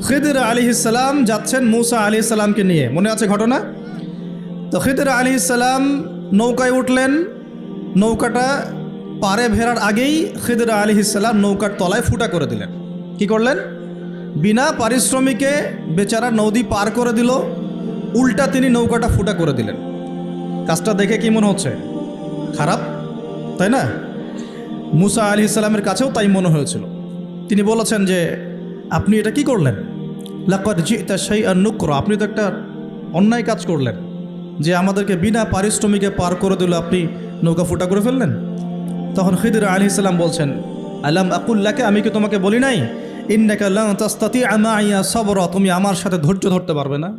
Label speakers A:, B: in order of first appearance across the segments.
A: খিদর আলাইহিস সালাম যাচ্ছেন মূসা আলাইহিস সালামকে নিয়ে, মনে আছে ঘটনা? তো খিদর আলাইহিস সালাম নৌকায় উঠলেন, নৌকাটা পারে ভেড়ার আগেই খিদর আলাইহিস সালাম নৌকার তলায় ফুটা করে দিলেন। কি করলেন? বিনা পারিশ্রমিকে বেচারা নদী পার করে দিল, উল্টা তিনি নৌকাটা ফুটা করে দিলেন। কাজটা দেখে কি মনে হচ্ছে? খারাপ, তাই না? মূসা আলাইহিস সালামের কাছেও তাই মনে হয়েছিল। তিনি বলেছেন যে আপনি এটা কি করলেন? লাকাদ জি'তা শাইআন নুকরা, আপনি তো একটা অন্যায় কাজ করলেন যে আমাদেরকে বিনা পারিশ্রমিকে পার করে দিল, আপনি নৌকা ফুটা করে ফেললেন। তখন খিদর আলাইহিস সালাম বলছেন, আলাম আকুল লাকা, আমি কি তোমাকে বলি নাই ইন্নাকা লান তাসতাতিআ মাইয়া সাবরা, তুমি আমার সাথে ধৈর্য ধরতে পারবে না?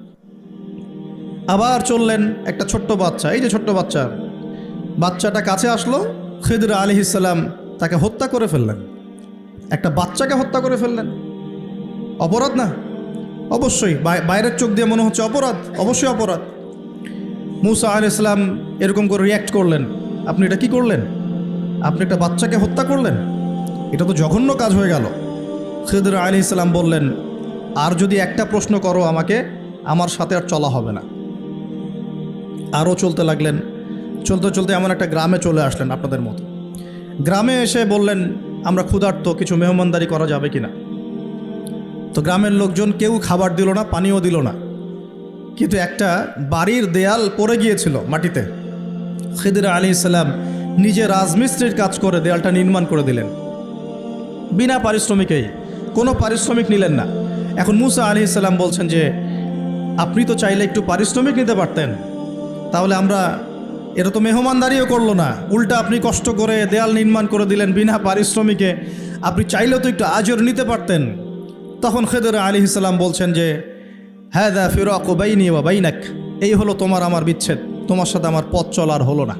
A: আবার চললেন, একটা ছোট্ট বাচ্চা, এই যে ছোট্ট বাচ্চাটা কাছে আসলো, খিদর আলাইহিস সালাম তাকে হত্যা করে ফেললেন। একটা বাচ্চাকে হত্যা করে ফেললেন, অপরাধ না? অবশ্যই, বাইরের চোখ দিয়ে মনে হচ্ছে অপরাধ, অবশ্যই অপরাধ। মূসা আলাইহিস সালাম এরকম করে রিয়্যাক্ট করলেন, আপনি এটা কি করলেন? আপনি একটা বাচ্চাকে হত্যা করলেন, এটা তো জঘন্য কাজ হয়ে গেল। খিদর আলাইহিস সালাম বললেন, আর যদি একটা প্রশ্ন করো আমাকে, আমার সাথে আর চলা হবে না। আরও চলতে লাগলেন, চলতে চলতে এমন একটা গ্রামে চলে আসলেন আপনাদের মতো। গ্রামে এসে বললেন, আমরা ক্ষুধার্ত, কিছু মেহমানদারি করা যাবে কিনা? তো গ্রামের লোকজন কেউ খাবার দিল না, পানিও দিল না, কিন্তু একটা বাড়ির দেয়াল পড়ে গিয়েছিল মাটিতে। খিদর আলাইহিস সালাম নিজে রাজমিস্ত্রির কাজ করে দেয়ালটা নির্মাণ করে দিলেন, বিনা পারিশ্রমিকেই, কোনো পারিশ্রমিক নিলেন না। এখন মূসা আলাইহিস সালাম বলছেন যে আপনি তো চাইলে একটু পারিশ্রমিক নিতে পারতেন, তাহলে আমরা, এটা তো মেহমানদারিও করলো না, উল্টা আপনি কষ্ট করে দেয়াল নির্মাণ করে দিলেন বিনা পারিশ্রমিকে, আপনি চাইলেও তো একটু আজর নিতে পারতেন। তখন খিদর আলাইহিস সালাম বলছেন যে হাযা ফিরাকু বাইনি ওয়া বাইনাক, এই হলো তোমার আমার বিচ্ছেদ, তোমার সাথে আমার পথ চলার হলো না।